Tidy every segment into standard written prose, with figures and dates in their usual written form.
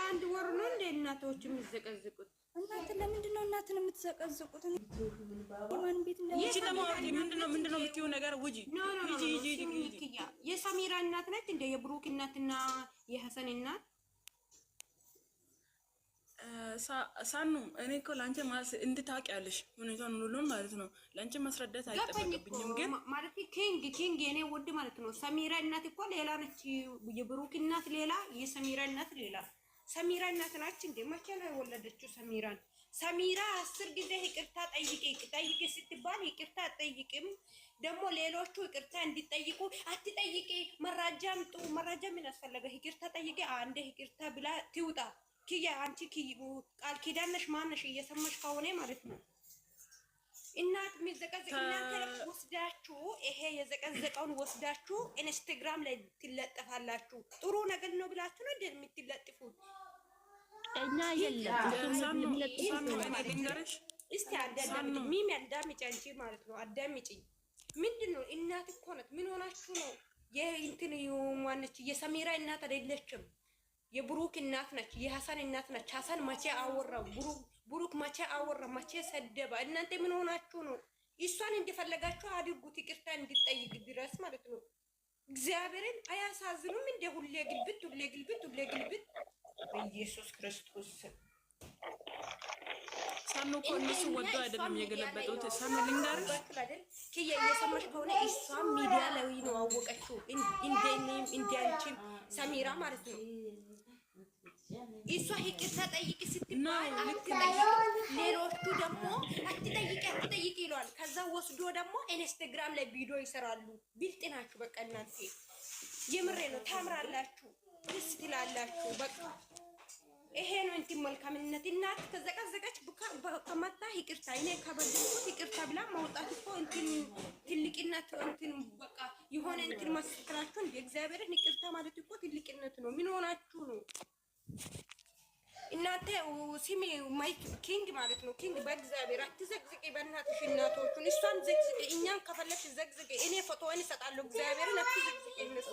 አንድ ወር ነው እንደ እናቶች የሚዘቀዝቁት። እናት ለምንድን ነው እናትን የምትዘቀዝቁት? የማን ቤት ምንድነው የምትይው ነገር? ውጪ የሰሚራ እናት ነች እንደ የብሩክ እናትና የሐሰን እናት ሳኑ እኔ እኮ ላንቺ እንድታውቂያለሽ ሁኔታውን ሁሉን ማለት ነው። ላንቺ ማስረዳት አይጠበቅብኝም። ግን ማለት ኪንግ የኔ ውድ ማለት ነው። ሰሚራ እናት እኮ ሌላ ነች፣ የብሩክ እናት ሌላ፣ የሰሚራ እናት ሌላ። ሰሚራ እናት ናች እንዴ? መቼ ነው የወለደችው ሰሚራን? ሰሚራ 10 ጊዜ ይቅርታ ጠይቂ ስትባል ይቅርታ አትጠይቅም። ደግሞ ሌሎቹ ይቅርታ እንዲጠይቁ አትጠይቂ፣ መራጃ አምጡ። መራጃ ምን አስፈለገ? ይቅርታ ጠይቂ አንዴ ይቅርታ ብላ ትውጣ። ኪያ አንቺ ቃል ኪዳነሽ ማነሽ? እየሰማሽ ከሆነ ማለት ነው። እናት የሚዘቀዘቅ እናንተ ወስዳችሁ ይሄ የዘቀዘቀውን ወስዳችሁ ኢንስታግራም ላይ ትለጥፋላችሁ። ጥሩ ነገር ነው ብላችሁ ነው እንዴ የምትለጥፉት? እኛ የለም እስቲ አዳምጪ፣ ሚሚ አዳምጪ፣ አንቺ ማለት ነው አዳምጪ። ምንድነው እናት እኮ ናት። ምን ሆናችሁ ነው? የእንትን ማነች? የሰሚራ እናት አይደለችም። የብሩክ እናት ነች። የሐሰን እናት ነች። ሐሰን መቼ አወራ? ብሩክ መቼ አወራ? መቼ ሰደባ? እናንተ ምን ሆናችሁ ነው? እሷን እንደፈለጋችሁ አድርጉት፣ ይቅርታ እንድትጠይቅ ድረስ ማለት ነው። እግዚአብሔርን አያሳዝኑም እንደ ሁሌ ግልብጥ በኢየሱስ ክርስቶስ ሳኑ እኮ እነሱ ወዶ አይደለም የገለበጡት። ሳኑ ልንገርሽ ኪያ እየሰማሽ ከሆነ እሷም ሚዲያ ላይ ነው አወቀችው። እንደኔም እንዲያንቺም ሰሚራ ማለት ነው። እሷ ይቅርታ ጠይቂ ስትባል አትጠይቂ፣ ሌሎቹ ደግሞ አትጠይቂ ይለዋል። ከዛ ወስዶ ደግሞ ኢንስታግራም ላይ ቪዲዮ ይሰራሉ። ብልጥ ናችሁ በቃ እናንተ። የምሬ ነው። ታምራላችሁ፣ ደስ ትላላችሁ። በቃ ይሄ ነው እንትን መልካምነት። እናት ከዘቀዘቀች ከመጣ ይቅርታ እኔ ከበደልኩት ይቅርታ ብላ ማውጣት እኮ እንትን ትልቅነት እንትን በቃ የሆነ እንትን መስክራችሁ እንደ እግዚአብሔርን ይቅርታ ማለት እኮ ትልቅነት ነው። ምን ሆናችሁ ነው እናንተ? ሲሚ ማይክ ኪንግ ማለት ነው። ኪንግ በእግዚአብሔር አትዘቅዝቂ በእናትሽ እናቶቹን። እሷን ዘቅዝቂ፣ እኛን ከፈለሽ ዘቅዝቂ። እኔ ፎቶውን እሰጣለሁ። እግዚአብሔርን አትዘቅዝቂ እነሱ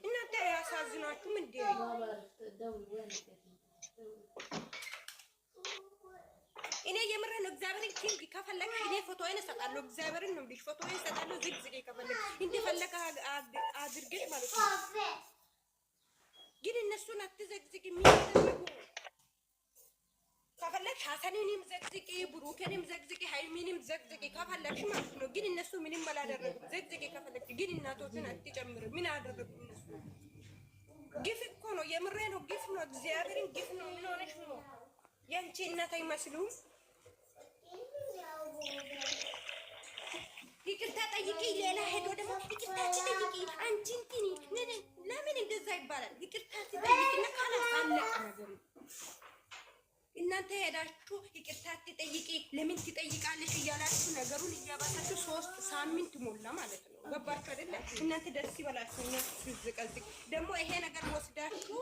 እናንተ ያሳዝናችሁም እንዴ? እኔ የምሬ ነው። እግዚአብሔርን ኪንግ ከፈለግሽ እኔ ፎቶዬን እሰጣለሁ። እግዚአብሔርን ነው ልጅ ፎቶዬን እሰጣለሁ። ዝግዝግ ከፈለግሽ እንደፈለገ አድርገሽ ማለት ነው። ግን እነሱን አትዘግዝግ። የሚያደርጉ ከፈለግሽ ሐሰንንም ዘግዝቂ፣ ብሩክንም ዘግዝቂ፣ ሃይሚንም ዘግዝቂ ከፈለግሽ ማለት ነው። ግን እነሱ ምንም አላደረጉም። ዘግዝቂ ከፈለግሽ። ግን እናቶችን አትጨምር። ምን አደረጉ እነሱ? ግፍ እኮ ነው። የምሬ ነው። ግፍ ነው። እግዚአብሔርን ግፍ ነው። ምን ሆነሽ ነው? ያንቺ እናት አይመስሉም። ይቅርታ ጠይቂ፣ ሌላ ሄዶ ደግሞ ይቅርታ ጠይቂ። አንቺ እንትን ለምን እንደዛ ይባላል? ይቅርታ ጠይቂና ካላሳለቀ ነገሩ እናንተ ሄዳችሁ ይቅርታ ትጠይቂ፣ ለምን ትጠይቃለሽ እያላችሁ ነገሩን እያባሳችሁ 3 ሳምንት ሞላ ማለት ነው። ገባችሁ አይደለ? እናንተ ደስ ይበላችሁ። ዝቀዝቅ ደግሞ ይሄ ነገር ወስዳችሁ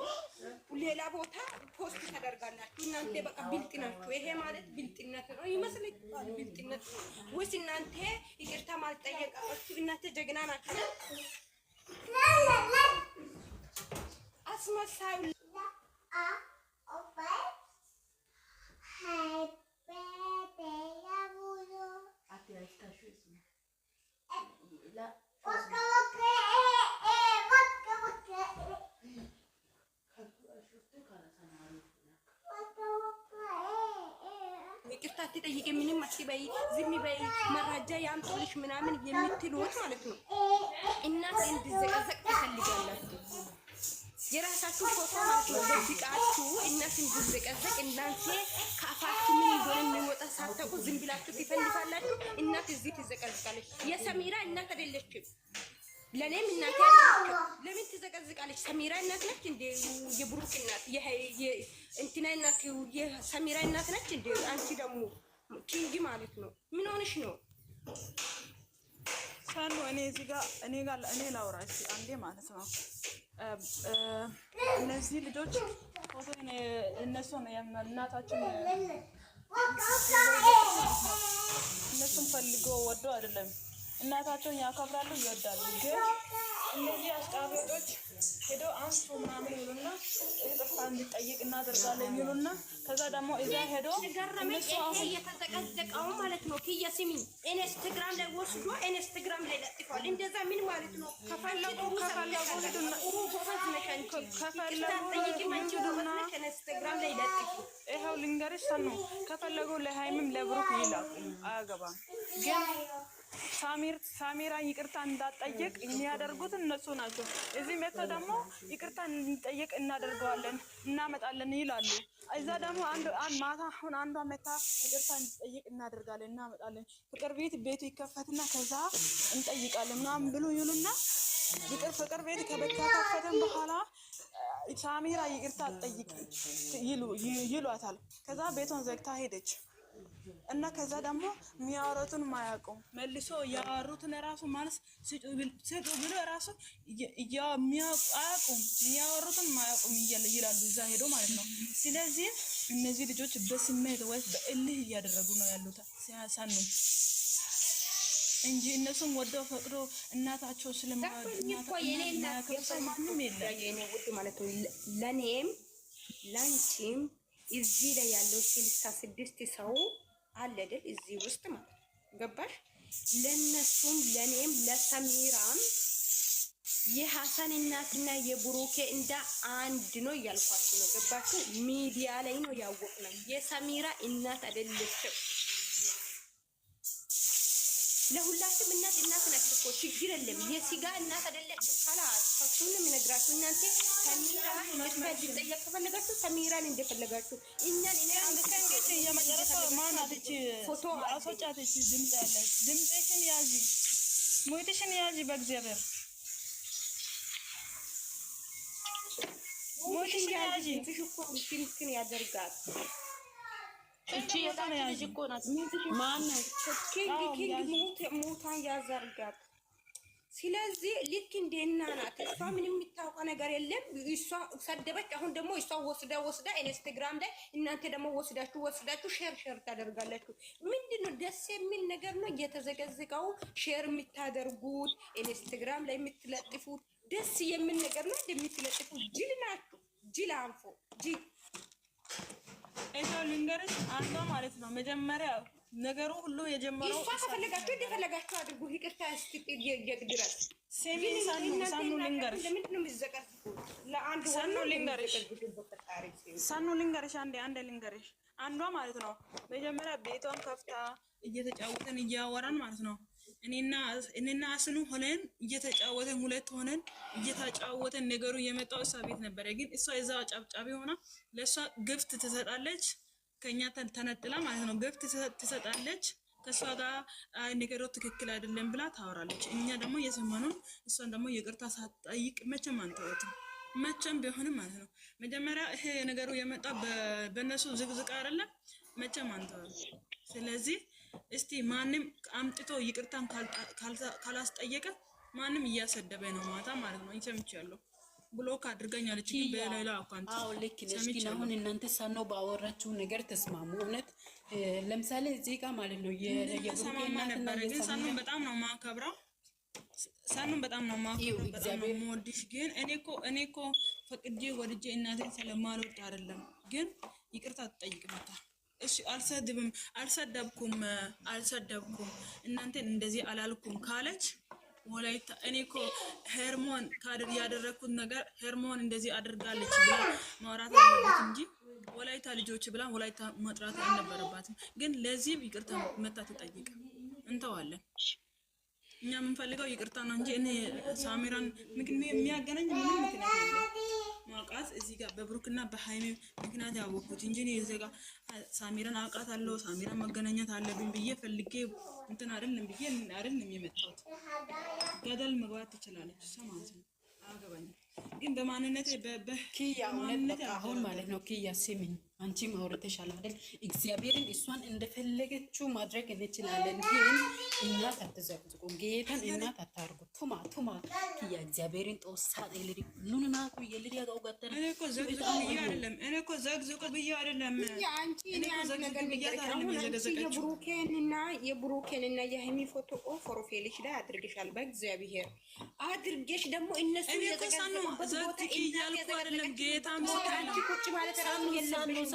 ሌላ ቦታ ፖስት ተደርጋላችሁ። እናንተ በቃ ብልጥ ናችሁ። ይሄ ማለት ብልጥነት ነው ይመስለኛል። ብልጥነት ወይስ እናንተ ይቅርታ ማልጠየቃችሁ? እናንተ ጀግና ናችሁ። አስመሳዩ ይቅርታ ትጠይቂ፣ ምንም አትበይ፣ ዝም በይ፣ መረጃ ያምጡልሽ ምናምን የምትሉት ማለት ነው። እናት እንድዘቀዘቅ ትፈልጋላችሁ። የራሳችሁ ፎቶ ማለት ነው ደብቃችሁ እናት እንድዘቀዘቅ። እናንተ ከአፋችሁ ምን እንደሆነ የሚወጣ ሳታውቁ ዝም ብላችሁ ትፈልጋላችሁ። እናት እዚህ ትዘቀዝቃለች። የሰሚራ እናት አይደለችም። ለኔም እናት አይደለችም። ለምን ትዘቀዝቃለች? ሰሚራ እናት ነች እንዴ? የብሩክ እናት እንትና እናት የሰሚራ እናት ነች እንዴ? አንቺ ደግሞ ኪንግ ማለት ነው። ምን ሆነሽ ነው? ሳኑ እኔ እዚህ ጋር እኔ ላውራ እስኪ አንዴ ማለት ነው። እነዚህ ልጆች ፎቶ እነሱ ነው እናታችን እነሱ እነሱም ፈልጎ ወዶ አይደለም። እናታቸውን ያከብራሉ፣ ይወዳሉ። ግን እነዚህ አሽቃባጮች ሄደው አንሱ ምናምን ይሉና ይቅርታ እንዲጠይቅ እናደርጋለን ይሉና ከዛ ደግሞ እዛ ሄዶ እነሱ አሁን እየተዘቀዘቀው ማለት ነው። ኪያ ስሚኝ፣ ኢንስታግራም ላይ ወስዶ ኢንስታግራም ላይ ለጥፏል። እንደዛ ምን ማለት ነው? ከፈለጉ ኢንስታግራም ላይ ለጥፉ። ይኸው ልንገርሽ ሰኑ፣ ከፈለጉ ለሃይምም ለብሩክ ይላኩ፣ አያገባም። ግን ሳሚራ ይቅርታ እንዳትጠይቅ የሚያደርጉት እነሱ ናቸው። እዚህ መጥቶ ደግሞ ይቅርታ እንድንጠይቅ እናደርገዋለን እናመጣለን ይላሉ። እዛ ደግሞ ማታ አሁን አንዷ መታ ይቅርታ እንድንጠይቅ እናደርጋለን እናመጣለን፣ ፍቅር ቤቱ ይከፈትና ከዛ እንጠይቃለን ምናምን ብሎ ይሉና ፍቅር ቤት ከከፈተን በኋላ ሳሚራ ይቅርታ አትጠይቅ ይሏታል። ከዛ ቤቷን ዘግታ ሄደች እና ከዛ ደግሞ የሚያወሩትን ማያውቁ መልሶ ያወሩትን ራሱ ማለት ስጡ ብሎ ራሱ አያውቁም፣ የሚያወሩትን ማያውቁም ይላሉ እዛ ሄዶ ማለት ነው። ስለዚህ እነዚህ ልጆች በስሜት ወይስ በእልህ እያደረጉ ነው ያሉት ሲያሳኑ እንጂ እነሱም ወደው ፈቅዶ እናታቸው ስለማያከብሩ ማንም የለም ማለት ነው። ለኔም ላንቺም እዚህ ላይ ያለው 66 ሰው አለ አይደል? እዚህ ውስጥ ማለት ገባሽ? ለነሱም ለኔም ለሰሚራም የሐሰን እናትና የብሩኬ እንደ አንድ ነው እያልኳችሁ ነው። ገባችሁ? ሚዲያ ላይ ነው ያወቅነው። የሰሚራ እናት አይደለችም። ለሁላችንም እናት ናቸው እኮ ችግር የለም። የሲጋ እናት አይደለችም። ካላስ ፈሱንም ነግራችሁ እናንተ ሰሚራ እንድትጠየቅ ከፈለጋችሁ ሰሚራን እንደፈለጋችሁ እኛን የመጨረሻው ማናትች ፎቶ አስወጫትች ድምጽ ያለች ድምጽሽን ያዢ ሞይትሽን ያዢ በእግዚአብሔር ሞይትሽን ያዢ ትሽኮን ያደርጋል። እቺ የታነ ያዢ እኮ ናት። ማን ነው ኪንግ ሞታን ያዘርጋል። ስለዚህ ልክ እንደና ናት። እሷ ምንም የሚታወቀ ነገር የለም። እሷ ሰደበች። አሁን ደግሞ እሷ ወስዳ ኢንስታግራም ላይ እናንተ ደግሞ ወስዳችሁ ሼር ታደርጋላችሁ። ምንድነው ደስ የሚል ነገር ነው። እየተዘገዘቀው ሼር የምታደርጉት ኢንስታግራም ላይ የምትለጥፉት ደስ የሚል ነገር ነው። እንደምትለጥፉት ጅል ናችሁ። ጅል አንፎ ጅል እዛው ልንገርሽ አንዷ ማለት ነው መጀመሪያ ነገሩ ሁሉ የጀመረው እሷ ከፈለጋችሁ እንደፈለጋችሁ አድርጉ። ይቅርታ እስኪ ድረስ ሳኑ ልንገርሽ ሳኑ ልንገርሽ አንዴ ልንገርሽ አንዷ ማለት ነው መጀመሪያ ቤቷን ከፍታ እየተጫወተን እያወራን ማለት ነው እኔና አስኑ ሆነን እየተጫወተን ሁለት ሆነን እየተጫወተን ነገሩ የመጣው እሷ ቤት ነበረ። ግን እሷ እዛው ጫብጫቢ ሆና ለእሷ ግፍት ትሰጣለች ከኛ ተነጥላ ማለት ነው። ግፍት ትሰጣለች ከሷ ጋር ነገሩ ትክክል አይደለም ብላ ታወራለች። እኛ ደግሞ የሰማነው እሷን ደግሞ ይቅርታ ሳትጠይቅ መቼም አንተውትም መቼም ቢሆንም ማለት ነው። መጀመሪያ ይሄ ነገሩ የመጣ በእነሱ ዝግዝቅ አይደለም መቼም አንተውም። ስለዚህ እስቲ ማንም አምጥቶ ይቅርታን ካላስጠየቀ ማንም እያሰደበ ነው ማታ ማለት ነው። ይሰምቻለሁ ብሎክ አድርገኛለች በሌላ አካውንት። አዎ ልክ ነሽ። ግን አሁን እናንተ ሳኖ ባወራችሁ ነገር ተስማሙ። እውነት ለምሳሌ እዚህ ጋር ማለት ነው የሰማማ ነበር። ግን ሳኖን በጣም ነው ማከብረው፣ ሳኖን በጣም ነው ማከብረው፣ በጣም ነው የምወድሽ። ግን እኔ እኮ ፈቅጄ ወድጄ እናቴን ስለማልወድ አይደለም። ግን ይቅርታ ትጠይቅ መጣ። እሺ አልሰደብኩም እናንተን እንደዚህ አላልኩም ካለች ወላይታ እኔ እኮ ሄርሞን ካድር ያደረኩት ነገር ሄርሞን እንደዚህ አድርጋለች ብላ ማውራት አለበት እንጂ ወላይታ ልጆች ብላ ወላይታ መጥራት አልነበረባትም። ግን ለዚህ ይቅርታ መታ ትጠይቅ እንተዋለን። እኛ የምንፈልገው ይቅርታ ነው እንጂ እኔ ሳሚራን የሚያገናኝ ምንም ምክንያት የለም። ማውቃት እዚህ ጋር በብሩክና በሃይሜ ምክንያት ያወቅኩት እንጂ እኔ እዚህ ጋር ሳሚራን አውቃታለሁ ሳሚራን መገናኘት አለብኝ ብዬ ፈልጌ እንትን አይደለም የመጣሁት። ገደል መግባት ትችላለች እሷ ማለት ነው። አያገባኝም። ግን በማንነቴ ኪያ አሁን ማለት ነው ኪያ ስሚኝ አንቺም አውርተሻል አይደል? እግዚአብሔርን እሷን እንደፈለገችው ማድረግ እንችላለን፣ ግን እናት አትዘቅዝቁ። ጌታን እናት አታርጉ። ቱማ ክያ እግዚአብሔርን ጦሳ ለሊ ኑናኩ የልዲ ያጋው ጋተን እኔ እኮ ዘግዝቁ ብዬ አይደለም። እኔ እኮ ዘግዝቁ ብዬ አይደለም። አንቺ እኔ አንድ ነገር የብሩኬንና የሀይሚ ፎቶ ፕሮፋይልሽ ላይ አድርገሻል። በእግዚአብሔር አድርገሽ ደግሞ እነሱ የዘቀዘቁበት ቦታ እያልኩ አይደለም። ጌታ አንቺ ቁጭ ማለት ራሱ የለብሽም።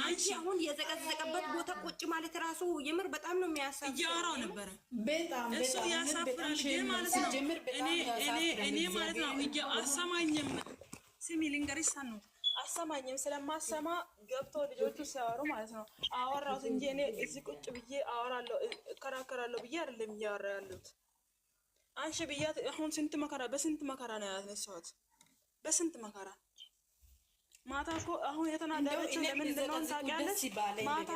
አንቺ አሁን የዘቀዘቀበት ቦታ ቁጭ ማለት ራሱ የምር በጣም ነው የሚያሳፍረው። እያወራው ነበረ እሱ ያሳፍራል። ግን ማለት ነው እኔ ማለት ነው አሰማኝም። ስሚ ልንገርሽ ሳኑ አሰማኝም። ስለማሰማ ገብቶ ልጆቹ ሲያወሩ ማለት ነው አወራሁት እንጂ እኔ እዚህ ቁጭ ብዬ አወራለሁ እከራከራለሁ ብዬ አይደለም እያወራ ያሉት። አንቺ ብያት አሁን ስንት መከራ በስንት መከራ ነው ያስነሳሁት። በስንት መከራ ማታ እኮ አሁን የተናደደችው ለምንድን ነው ታውቂያለሽ? ማታ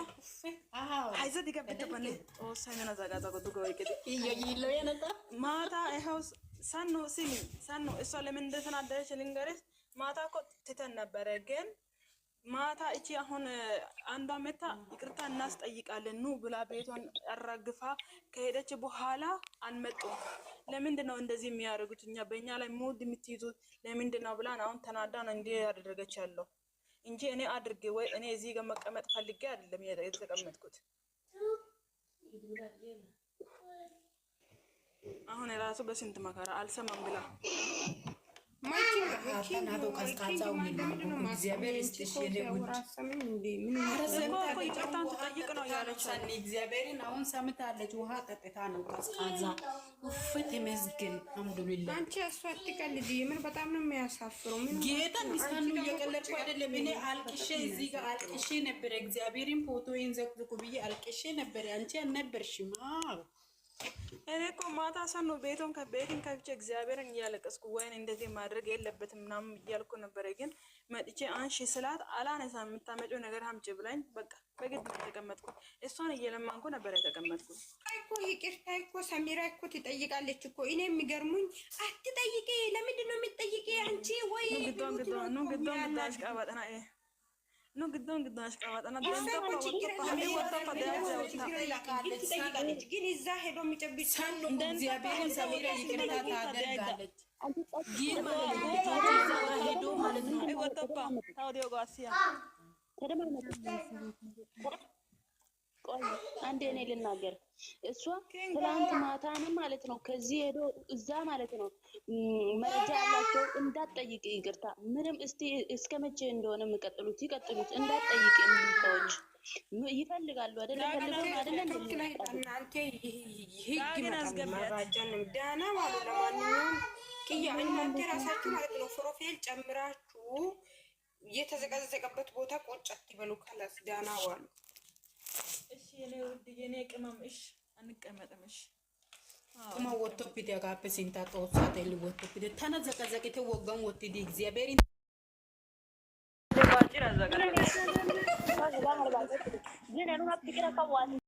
አይዘት ይገብተበነ ወሰነና ዘጋዛጎ ዱጎይከ ማታ ይኸው ሳኑ ሲሚ ሳኑ እሷ ለምን እንደተናደደች ልንገርሽ። ማታ እኮ ትተን ነበረ ግን ማታ እቺ አሁን አንዷ መታ ይቅርታ እናስጠይቃለን ኑ ብላ ቤቷን አራግፋ ከሄደች በኋላ አንመጡም። ለምንድን ነው እንደዚህ የሚያደርጉት? እኛ በእኛ ላይ ሙድ የምትይዙት ለምንድን ነው ብላን አሁን ተናዳ ነው እንዲህ ያደረገች ያለው እንጂ እኔ አድርጌ ወይ እኔ እዚህ ጋር መቀመጥ ፈልጌ አይደለም የተቀመጥኩት። አሁን የራሱ በስንት መከራ አልሰማም ብላ ተናዶ ቀዝቃዛው እግዚአብሔር ይስጥሽ የደውል ይቅርታን ትጠይቅ ነው ያለች። እግዚአብሔርን አሁን ሰምታለች። ውሃ ጠጥታ ነው ቀዝቃዛ ውፍት ይመስገን። አልሐምዱሊላህ አንቺ እሷ አትቀልጂ። ምን በጣም ነው የሚያሳፍረው። ምን ጌታ ሚስታኑ እየቀለድኩ አይደለም። እኔ አልቅሼ እዚህ ጋር አልቅሼ ነበር። እግዚአብሔርን ፎቶዬን ዘቅዝቁ ብዬ አልቅሼ ነበር። አንቺ አልነበርሽም። እኔ እኮ ማታ ሰኑ ቤቱን ከፍቼ እግዚአብሔርን እያለቀስኩ ወይን እንደዚህ ማድረግ የለበትም ምናምን እያልኩ ነበረ። ግን መጥቼ አንሺ ስላት አላነሳም። የምታመጪው ነገር አምጪ ብላኝ በቃ በግድ ተቀመጥኩ። እሷን እየለማንኩ ነበር የተቀመጥኩት። እኮ ይቅርታ እኮ ሰሚራ እኮ ትጠይቃለች እኮ። እኔ የሚገርሙኝ አትጠይቂ። ለምንድን ነው የምትጠይቂ አንቺ? ወይ ግዶን አሽቃባጠና no gidon አሽቃባጠና ግን እዛ ሄዶ የሚጨብጭ እግዚአብሔርን ሰሚራ ይቅርታ ታደርጋለች። ሄዶ ማለት ነው ወጣባ ታውዲዮ ጋሲያ ቆይ አንዴ እኔ ልናገር። እሷ ትላንት ማታንም ማለት ነው ከዚህ ሄዶ እዛ ማለት ነው መረጃ ያላቸው እንዳትጠይቂ ይቅርታ ምንም እስከ መቼ እንደሆነ የሚቀጥሉት ይቀጥሉት እንዳትጠይቂ። ሰዎች ይፈልጋሉ አይደል? ፈልገው አይደል? እናንተ ህግ ማራጃን ዳና ማለት ለማንኛውም ቅያ እናንተ ራሳችሁ ማለት ነው ፕሮፋይል ጨምራችሁ የተዘቀዘቀበት ቦታ ቁጭ አትበሉ። ካላስ ዳና ዋሉ። እሺ የኔ ውድ የኔ ቅመም እሺ አንቀመጥም። እሺ kuma wotto pide agape sinta tosa teli wotto pide tana zakazakite wogan wottidi እግዚአብሔር ግን